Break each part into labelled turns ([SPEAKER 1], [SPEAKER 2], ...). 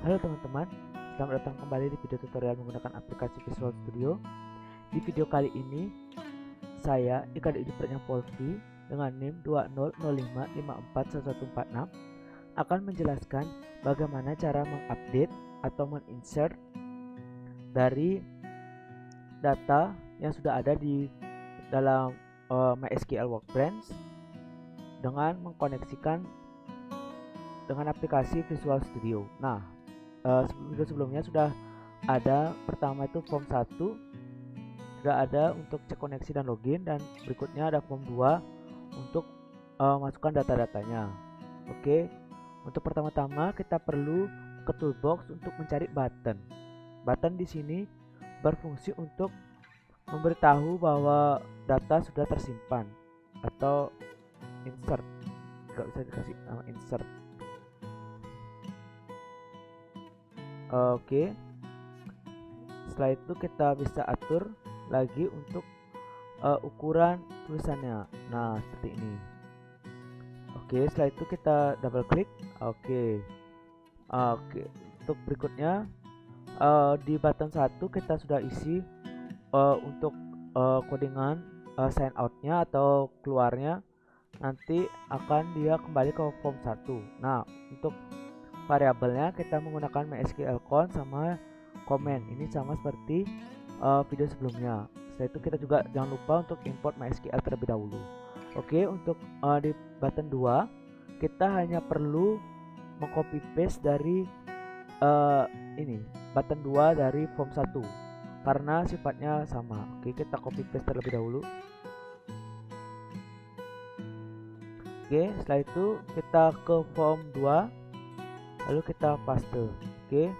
[SPEAKER 1] Halo teman-teman, selamat datang kembali di video tutorial menggunakan aplikasi Visual Studio. Di video kali ini, saya Ika Dipratnya Polvi dengan NIM 2005541146 akan menjelaskan bagaimana cara mengupdate atau menginsert dari data yang sudah ada di dalam MySQL Workbench dengan mengkoneksikan dengan aplikasi Visual Studio. Nah, video sebelumnya sudah ada, pertama itu form 1 sudah ada untuk cek koneksi dan login, dan berikutnya ada form 2 untuk masukkan data-datanya. Oke, untuk pertama-tama kita perlu ke toolbox untuk mencari button. Button di sini berfungsi untuk memberitahu bahwa data sudah tersimpan atau insert. Gak bisa dikasih nama insert. Oke, setelah itu kita bisa atur lagi untuk ukuran tulisannya. Nah, seperti ini. Oke, setelah itu kita double klik. Oke, untuk berikutnya di button 1 kita sudah isi untuk codingan sign outnya atau keluarnya, nanti akan dia kembali ke form 1. Nah, untuk variabelnya kita menggunakan MySQL count sama comment. Ini sama seperti video sebelumnya. Setelah itu kita juga jangan lupa untuk import MySQL terlebih dahulu. Oke, untuk di button 2 kita hanya perlu mengcopy paste dari ini button 2 dari form 1 karena sifatnya sama. Oke, kita copy paste terlebih dahulu. Oke, setelah itu kita ke form 2 lalu kita paste. Oke,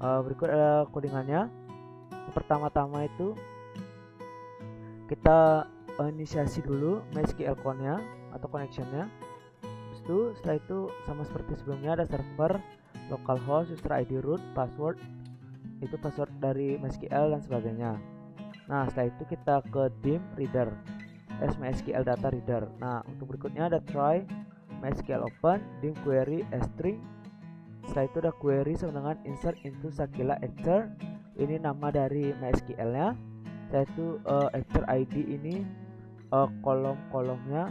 [SPEAKER 1] berikut ada codingannya. Pertama-tama itu kita inisiasi dulu MySQL count-nya atau connectionnya. Setelah itu sama seperti sebelumnya, ada server, localhost, user ID, root, password, itu password dari MySQL dan sebagainya. Nah, setelah itu kita ke dim reader as MySQL data reader. Nah, untuk berikutnya ada try MySQL open dim query string. Setelah itu ada query sama dengan insert into Sakila actor. Ini nama dari MySQL nya. Setelah itu actor ID ini kolom-kolomnya,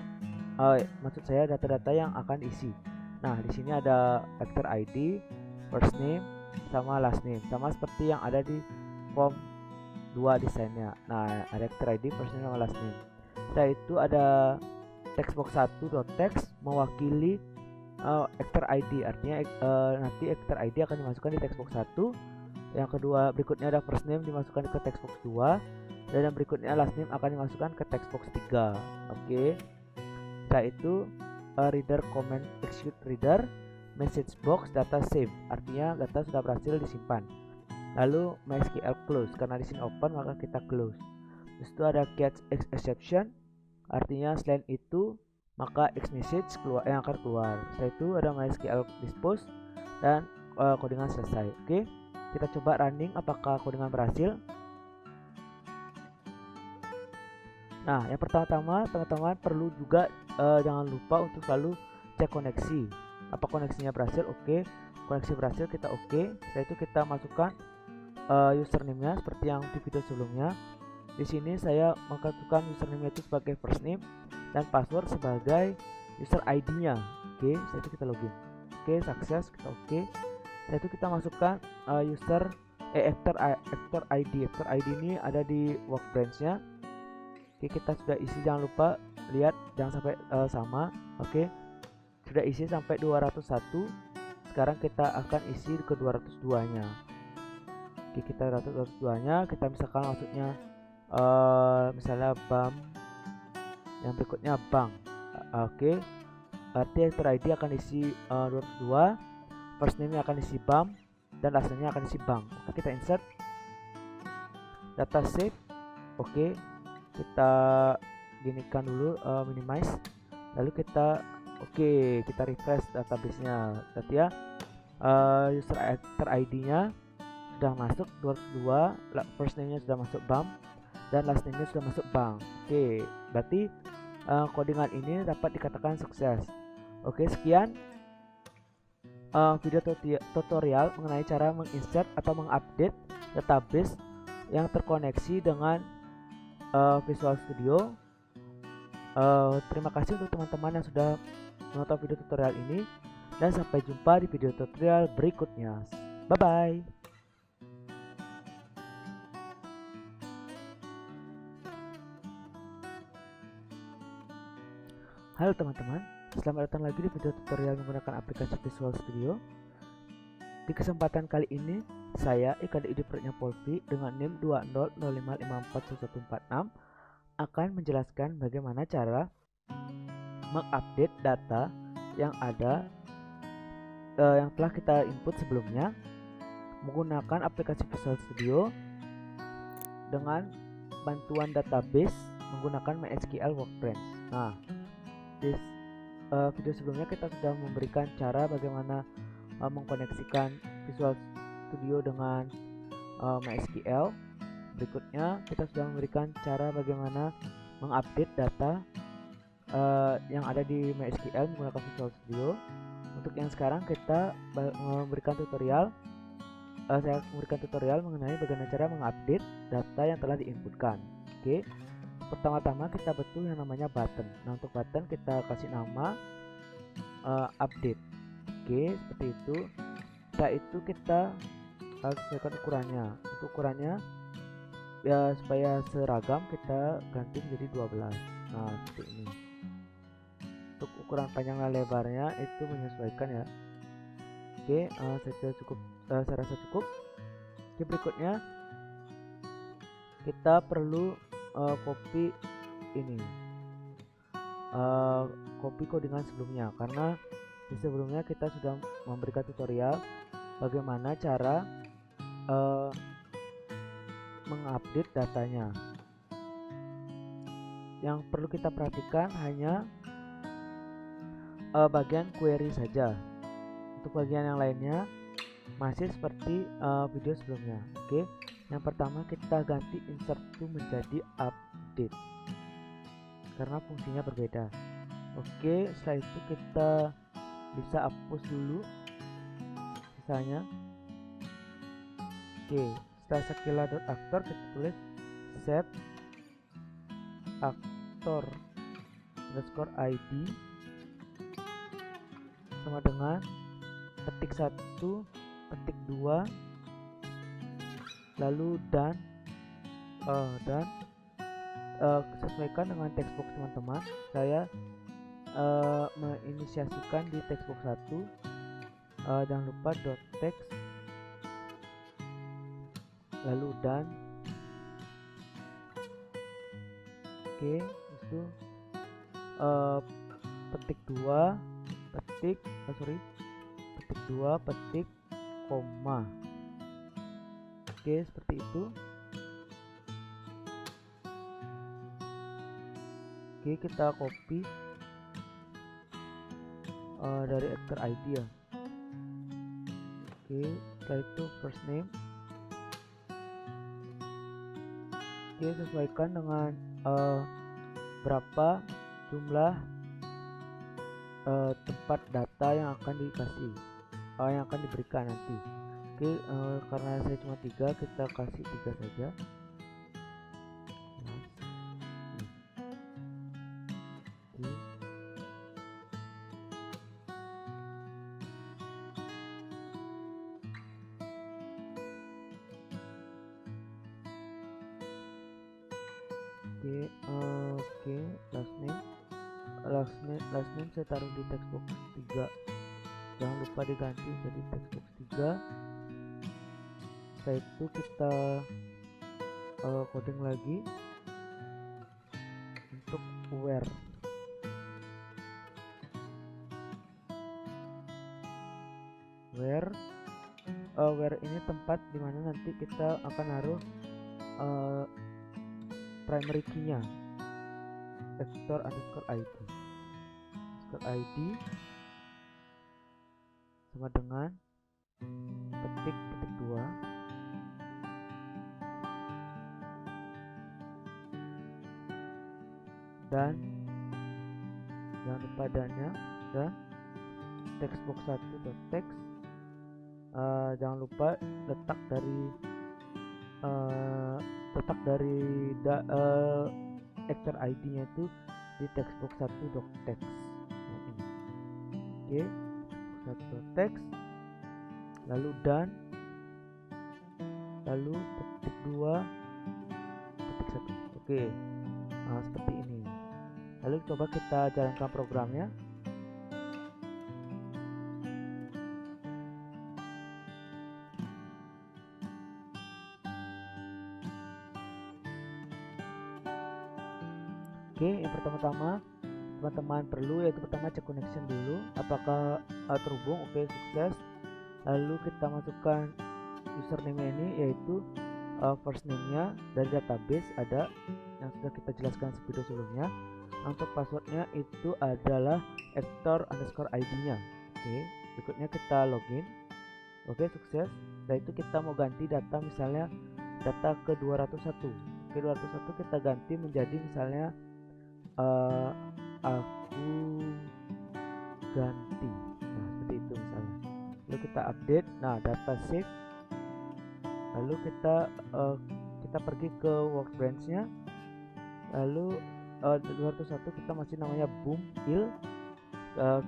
[SPEAKER 1] maksud saya data-data yang akan isi. Nah, di sini ada actor ID, first name sama last name, sama seperti yang ada di form 2 desainnya. Nah, ada actor ID, first name sama last name. Setelah itu ada textbox 1.text mewakili actor ID, artinya nanti actor ID akan dimasukkan di textbox 1. Yang kedua, berikutnya ada first name dimasukkan ke textbox 2, dan yang berikutnya last name akan dimasukkan ke textbox 3. Oke. Setelah itu reader comment execute reader message box data save, artinya data sudah berhasil disimpan. Lalu MySQL close, karena di sini open maka kita close. Terus itu ada catch exception, artinya selain itu maka Xmessage yang akan keluar. Setelah itu ada MySQL dispose dan codingan selesai. Oke, kita coba running apakah codingan berhasil. Nah, yang pertama-tama teman-teman perlu juga jangan lupa untuk selalu cek koneksi. Apa koneksinya berhasil? Oke, koneksi berhasil, kita oke. Setelah itu kita masukkan username-nya seperti yang di video sebelumnya. Di sini saya masukkan username itu sebagai first name dan password sebagai user ID-nya. Oke, setelah itu kita login. Oke, sukses, kita oke. Setelah itu kita masukkan actor ID. Actor ID ini ada di workbench-nya. Oke, kita sudah isi, jangan lupa lihat jangan sampai sama. Oke, sudah isi sampai 201. Sekarang kita akan isi ke 202-nya. Oke, kita 202-nya, kita misalkan maksudnya misalnya BAM, yang berikutnya bank. Oke, arti actor ID akan isi 202, first name akan isi BAM, dan last name akan isi bank. Oke, kita insert data save. Oke, kita ginikan dulu, minimize, lalu kita kita refresh database-nya. Tadi ya, user actor ID-nya sudah masuk 202, first name-nya sudah masuk BAM, dan last name-nya sudah masuk bank. Oke, berarti codingan ini dapat dikatakan sukses. Oke, sekian. video tutorial mengenai cara menginsert atau mengupdate database yang terkoneksi dengan Visual Studio. Terima kasih untuk teman-teman yang sudah menonton video tutorial ini, dan sampai jumpa di video tutorial berikutnya. Bye bye. Halo teman-teman, selamat datang lagi di video tutorial menggunakan aplikasi Visual Studio. Di kesempatan kali ini, saya Ikan Idi Perutnya Polvi dengan NIM 2005541146 akan menjelaskan bagaimana cara mengupdate data yang ada yang telah kita input sebelumnya menggunakan aplikasi Visual Studio dengan bantuan database menggunakan MySQL Workbench. Nah, di video sebelumnya kita sudah memberikan cara bagaimana mengkoneksikan Visual Studio dengan MySQL. Berikutnya kita sudah memberikan cara bagaimana mengupdate data yang ada di MySQL menggunakan Visual Studio. Untuk yang sekarang kita memberikan tutorial, saya memberikan tutorial mengenai bagaimana cara mengupdate data yang telah diinputkan. Oke, pertama-tama kita bentuk yang namanya button. Nah, untuk button kita kasih nama update. Oke, seperti itu. Setelah itu kita harus sesuaikan ukurannya. Untuk ukurannya ya supaya seragam kita ganti menjadi 12. Nah, seperti ini. Untuk ukuran panjang dan lebarnya itu menyesuaikan ya. Oke, saya rasa cukup. Oke, berikutnya kita perlu copy ini, copy codingan sebelumnya, karena di sebelumnya kita sudah memberikan tutorial bagaimana cara mengupdate datanya. Yang perlu kita perhatikan hanya bagian query saja. Untuk bagian yang lainnya masih seperti video sebelumnya. Oke, yang pertama kita ganti insert to menjadi update karena fungsinya berbeda. Oke, setelah itu kita bisa hapus dulu sisanya. Oke, setelah skilla.actor kita tulis set actor underscore id sama dengan petik 1 petik 2 lalu dan sesuaikan dengan textbox teman-teman. Saya menginisiasikan di textbox 1. Jangan lupa .text lalu dan. Oke, itu petik 2 petik petik 2 petik koma. Oke, seperti itu. Oke, kita copy dari actor ID ya. Oke, setelah itu first name. Oke, sesuaikan dengan berapa jumlah tempat data yang akan dikasih, yang akan diberikan nanti. Oke, karena saya cuma 3, kita kasih 3 saja. Oke, last name saya taruh di textbox 3. Jangan lupa diganti jadi textbox 3. Setelah itu kita coding lagi untuk where. Where ini tempat dimana nanti kita akan naruh primary key-nya, actor underscore id sama dengan petik 2 dan jangan lupa dannya dan textbox 1.text. Jangan lupa letak dari actor ID-nya itu di textbox 1.text. Oke, 1.text, lalu done, lalu ketik 2 ketik 1. Oke, seperti ini. Lalu coba kita jalankan programnya. Oke, yang pertama-tama teman-teman perlu yaitu pertama cek connection dulu apakah terhubung. Oke, sukses. Lalu kita masukkan username ini yaitu first name-nya dari database ada yang sudah kita jelaskan di video sebelumnya. Untuk passwordnya itu adalah actor_id-nya. Oke, berikutnya kita login. Oke, sukses. Setelah itu kita mau ganti data, misalnya data ke 201. Oke, 201 kita ganti menjadi misalnya aku ganti. Nah, seperti itu misalnya. Lalu kita update. Nah, data save. Lalu kita pergi ke workbench-nya. Lalu 201 kita masih namanya boom il.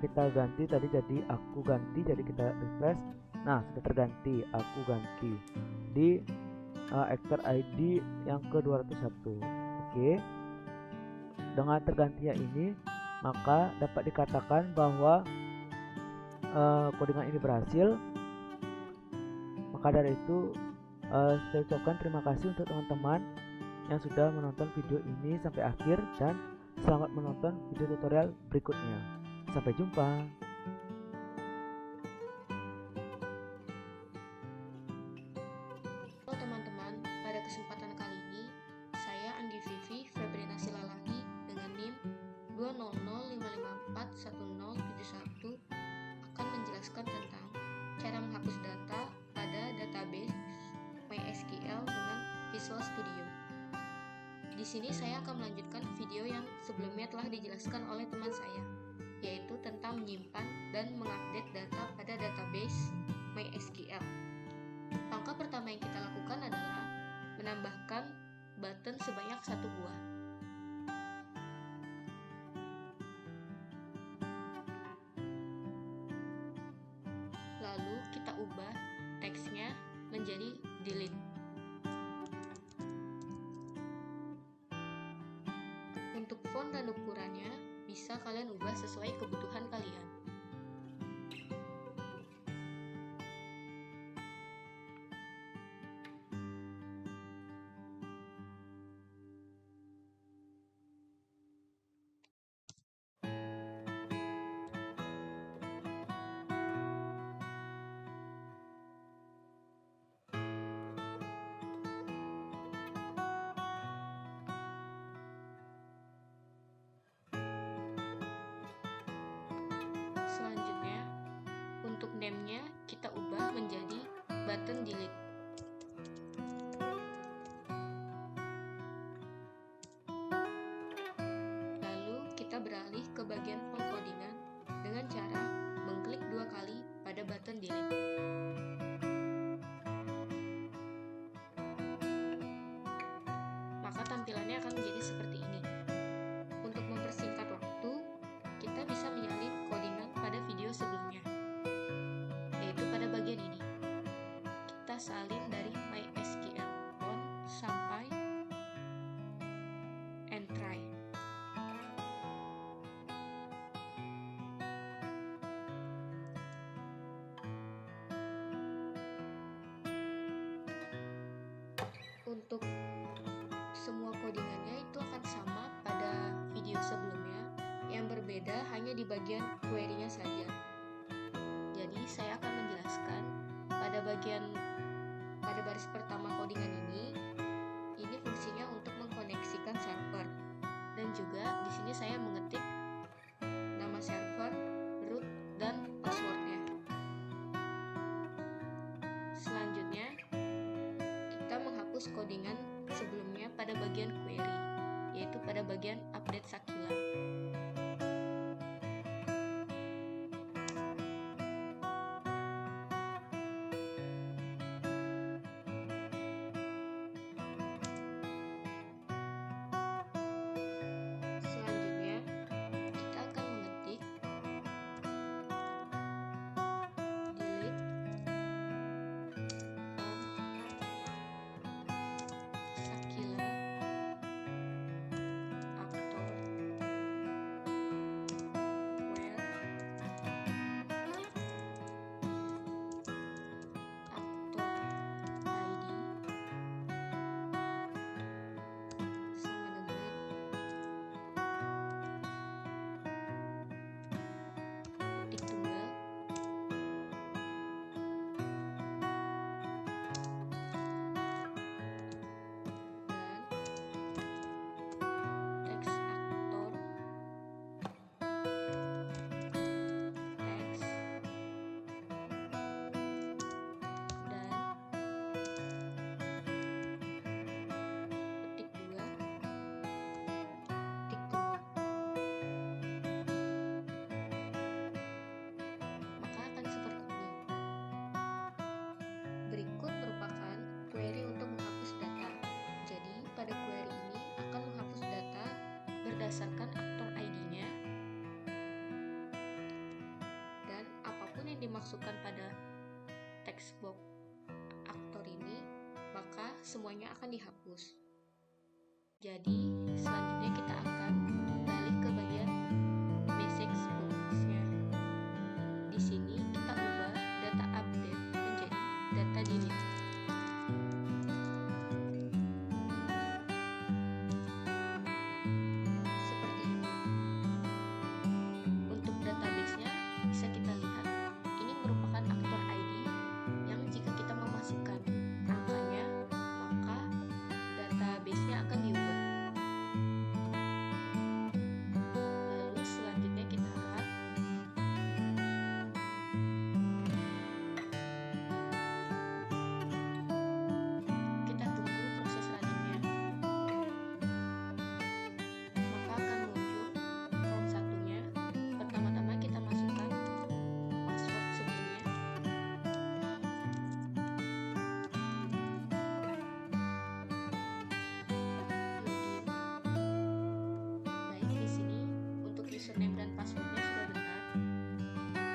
[SPEAKER 1] Kita ganti tadi jadi aku ganti, jadi kita refresh. Nah, sudah terganti aku ganti di actor ID yang ke 201. Oke. Dengan tergantinya ini maka dapat dikatakan bahwa codingan ini berhasil. Maka dari itu saya ucapkan terima kasih untuk teman-teman yang sudah menonton video ini sampai akhir, dan selamat menonton video tutorial berikutnya. Sampai jumpa.
[SPEAKER 2] Halo teman-teman, pada kesempatan kali ini saya Anggi Vivi Febrina Silalahi dengan NIM 200554171 akan menjelaskan tentang cara menghapus data pada database MySQL dengan Visual Studio. Di sini saya akan melanjutkan video yang sebelumnya telah dijelaskan oleh teman saya, yaitu tentang menyimpan dan mengupdate data pada database MySQL. Langkah pertama yang kita lakukan adalah menambahkan button sebanyak 1 buah. Lalu kita ubah teksnya menjadi delete. Untuk font dan ukurannya bisa kalian ubah sesuai kebutuhan kalian. Selanjutnya, untuk name-nya kita ubah menjadi button delete. Lalu kita beralih ke bagian font codingan dengan cara mengklik 2 kali pada button delete. Maka tampilannya akan menjadi seperti ini. Untuk mempersingkat waktu, kita bisa menyalin codingan pada video sebelumnya, yaitu pada bagian ini. Kita salin dari MySQL font sampai and try. Untuk semua codingannya itu akan sama pada video sebelumnya, yang berbeda hanya di bagian query-nya saja. Jadi saya akan menjelaskan pada baris pertama codingan ini fungsinya untuk mengkoneksikan server, dan juga di sini saya mengetik nama server, root, dan passwordnya. Selanjutnya kita menghapus codingan sebelumnya pada bagian query, yaitu pada bagian update Sakila. berdasarkan aktor ID-nya, dan apapun yang dimaksudkan pada text box aktor ini, maka semuanya akan dihapus. Jadi selanjutnya kita akan balik ke bagian message box-nya. Di sini kita ubah data update menjadi data delete. Seperti ini. Untuk database-nya bisa kita lihat, ini merupakan aktor ID yang jika kita memasukkan angkanya, maka database-nya akan diubah. Lalu selanjutnya kita akan tunggu proses runningnya. Maka akan muncul form satunya. Pertama-tama kita masukkan password sebelumnya. Login. Baik, di sini untuk username dan passwordnya sudah benar.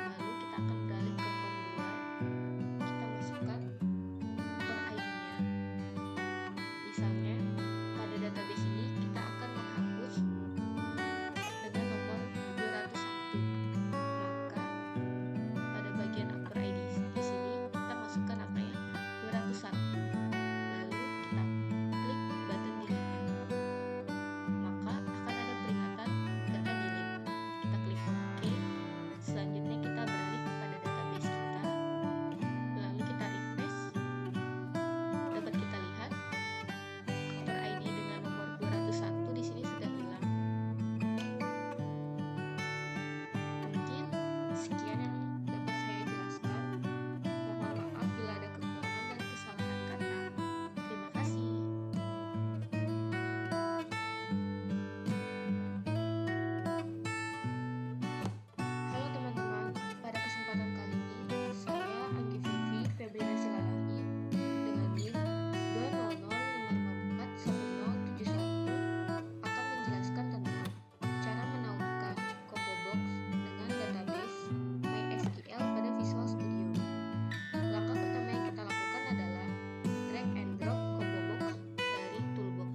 [SPEAKER 2] Lalu kita akan beralih ke form 2. Kita masukkan aktor ID-nya. Misalnya pada database ini kita akan menghapus dengan nomor 201. Maka pada bagian aktor ID di sini kita masukkan angkanya 201. Lalu kita klik button delete-nya. Maka akan ada peringatan data delete. Kita klik OK. Selanjutnya kita beralih kepada database kita. Lalu kita refresh. Dapat kita lihat aktor ID dengan nomor 201 di sini sudah hilang. Mungkin sekian yang dapat saya jelaskan. Mohon maaf bila ada kekurangan dan kesalahan kata. Terima kasih. Halo teman-teman, pada kesempatan kali ini saya Anggi Vivi Febriana Silalahi dengan NIM 2005541 akan menjelaskan tentang cara menautkan combo box dengan database MySQL pada Visual Studio. Langkah pertama yang kita lakukan adalah drag and drop combo box dari toolbox.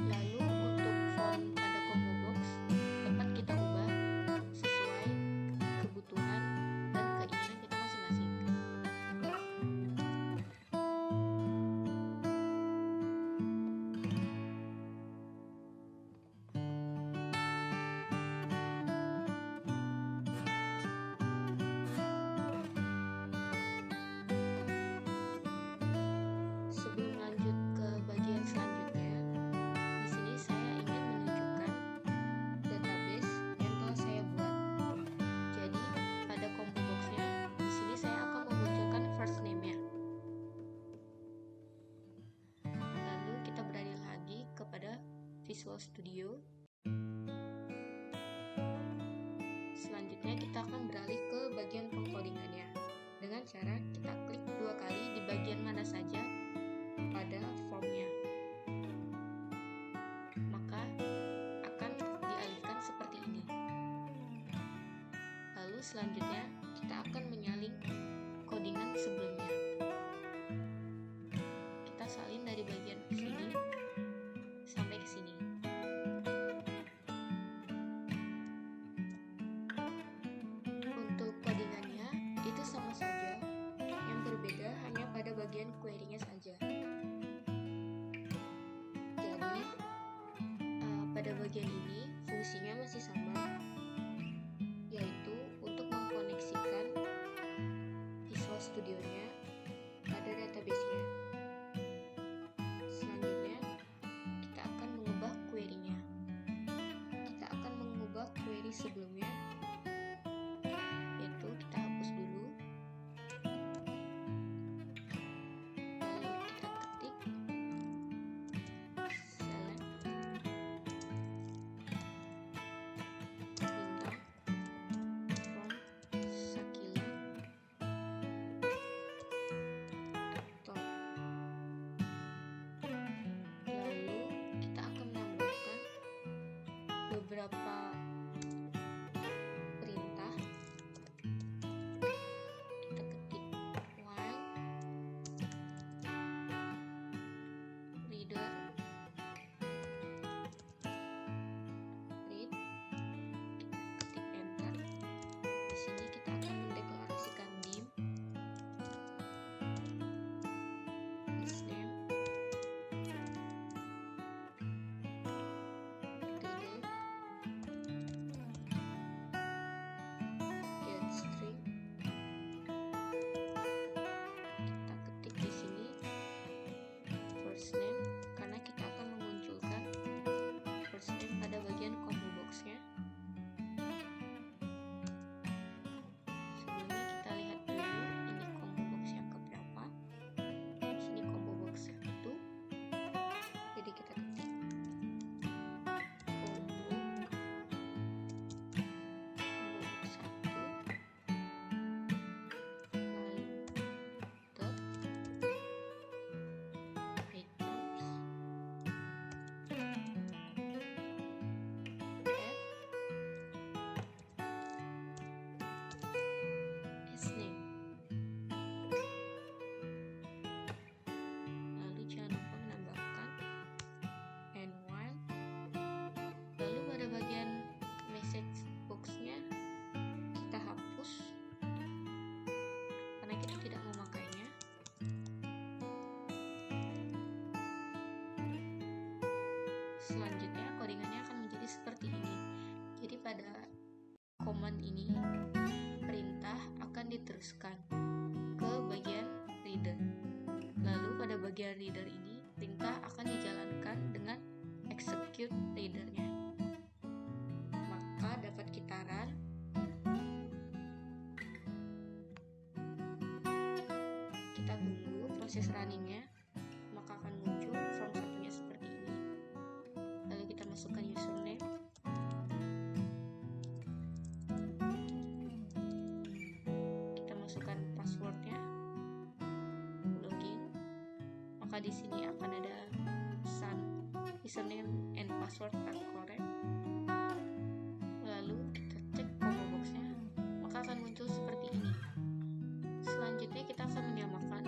[SPEAKER 2] Lalu untuk font pada combo box dapat kita ubah sesuai kebutuhan dan keinginan kita masing-masing. Sebelum lanjut ke bagian selanjutnya, di sini saya ingin menunjukkan database yang telah saya buat. Jadi pada combo box-nya di sini saya akan memunculkan first name-nya. Lalu kita beralih lagi kepada Visual Studio. Selanjutnya kita akan beralih ke bagian pengkodingannya dengan cara kita klik 2 kali di bagian mana saja pada formnya. Maka akan dialihkan seperti ini. Lalu selanjutnya kita akan menyalin codingan sebelumnya. Kita salin dari bagian sini sampai ke sini. Untuk codingannya itu sama saja, yang berbeda hanya pada bagian query-nya saja. Jadi pada bagian ini fungsinya masih sama, yaitu untuk mengkoneksikan Visual Studio-nya pada database-nya. Selanjutnya kita akan mengubah query-nya. Kita akan mengubah query sebelumnya, yaitu kita hapus dulu. Lalu kita ketik select bintang from Sakila top. beberapa perintah. Kita ketik while reader read, ketik enter. Di sini kita akan mendeklarasikan dim, first name, reader, get string. Kita ketik di sini first name karena kita akan memunculkan first name pada bagian combo box-nya. Sebelumnya kita lihat dulu ini combo box yang keberapa. Di sini combo box 1. Jadi kita ketik combo box 1, lalu dot items as name. Lalu jangan lupa menambahkan and while. Lalu pada bagian message box-nya kita hapus karena kita tidak memakainya. Selanjutnya codingannya akan menjadi seperti ini. Jadi pada command ini perintah akan diteruskan ke bagian reader. Lalu pada bagian reader ini perintah akan dijalankan dengan execute readernya. Maka dapat kita run. Kita tunggu proses runningnya, maka akan muncul form satunya seperti ini. Lalu kita masukkan username, kita masukkan passwordnya, login. Maka di sini akan ada pesan username and password are correct. Lalu kita cek combo box-nya, maka akan muncul seperti ini. Selanjutnya kita akan menyamakan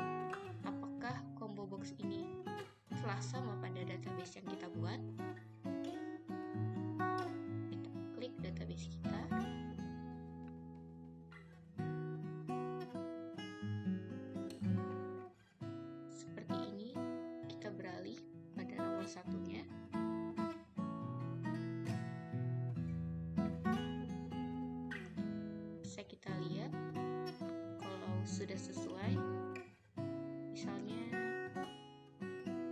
[SPEAKER 2] apakah combo box ini telah sama pada database yang kita buat. Kita klik database kita. Seperti ini, kita beralih pada nomor satunya. Bisa kita lihat kalau sudah sesuai. Misalnya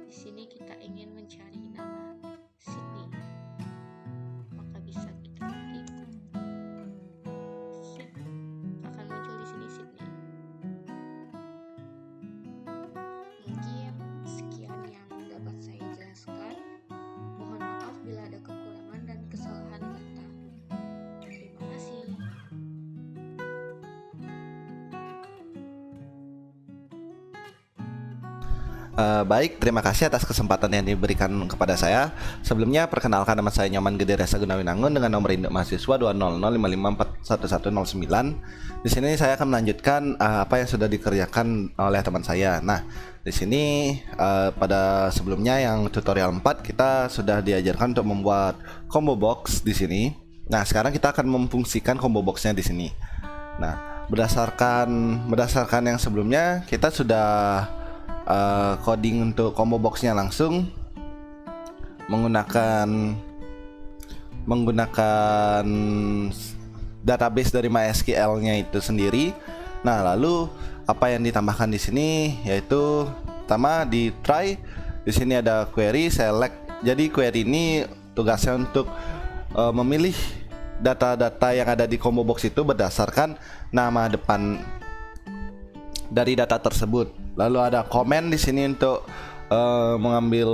[SPEAKER 2] di sini kita ingin mencari nama Sydney, maka bisa kita ketik Sydney, akan muncul di sini Sydney. Mungkin sekian yang dapat saya jelaskan. Mohon maaf bila ada kekurangan dan kesalahan kata. Terima kasih.
[SPEAKER 3] Baik, terima kasih atas kesempatan yang diberikan kepada saya. Sebelumnya, perkenalkan nama saya Nyoman Gede Resa Gunawinangun dengan nomor induk mahasiswa 200554111. Di sini saya akan melanjutkan apa yang sudah dikerjakan oleh teman saya. Nah, di sini pada sebelumnya yang tutorial 4 kita sudah diajarkan untuk membuat combo box di sini. Nah, sekarang kita akan memfungsikan combo boxnya di sini. Nah, berdasarkan yang sebelumnya kita sudah coding untuk combo boxnya langsung menggunakan database dari MySQL-nya itu sendiri. Nah, lalu apa yang ditambahkan di sini yaitu pertama di try, di sini ada query select. Jadi query ini tugasnya untuk memilih data-data yang ada di combo box itu berdasarkan nama depan dari data tersebut. Lalu ada comment di sini untuk mengambil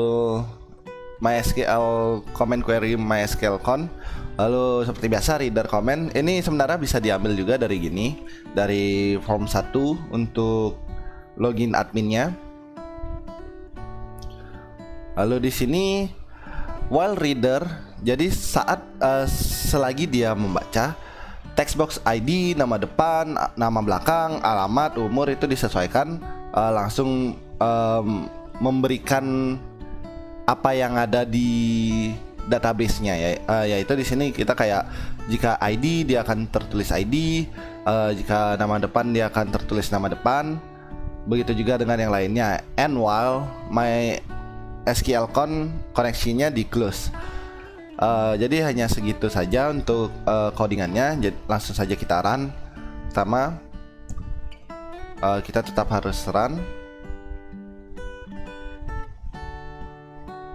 [SPEAKER 3] MySQL comment query MySQL con. Lalu seperti biasa reader comment ini sebenarnya bisa diambil juga dari gini, dari form 1 untuk login adminnya. Lalu di sini while reader, jadi saat selagi dia membaca, text box ID, nama depan, nama belakang, alamat, umur itu disesuaikan, langsung memberikan apa yang ada di database-nya ya, yaitu di sini kita kayak jika ID dia akan tertulis ID, jika nama depan dia akan tertulis nama depan, begitu juga dengan yang lainnya. And while my SQLcon koneksinya di close. Jadi hanya segitu saja untuk codingannya. Jadi langsung saja kita run. Pertama kita tetap harus run.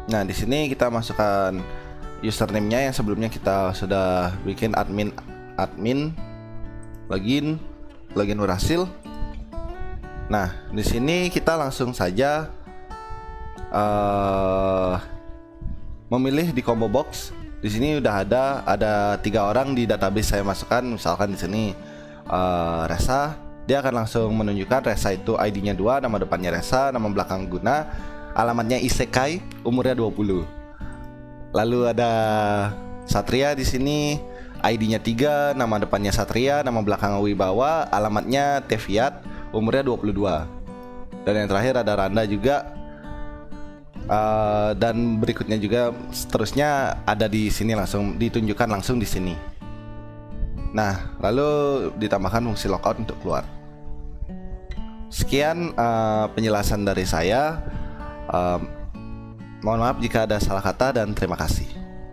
[SPEAKER 3] Nah, di sini kita masukkan username-nya yang sebelumnya kita sudah bikin admin login berhasil. Nah, di sini kita langsung saja memilih di combo box. Di sini udah ada 3 orang di database saya masukkan. Misalkan di sini Resa, dia akan langsung menunjukkan Resa itu ID-nya 2, nama depannya Resa, nama belakang Guna, alamatnya Isekai, umurnya 20. Lalu ada Satria di sini, ID-nya 3, nama depannya Satria, nama belakang Wibawa, alamatnya Teviat, umurnya 22. Dan yang terakhir ada Randa juga. Dan berikutnya juga seterusnya ada di sini, langsung ditunjukkan langsung di sini. Nah, lalu ditambahkan fungsi logout untuk keluar. Sekian penjelasan dari saya. Mohon maaf jika ada salah kata dan terima kasih.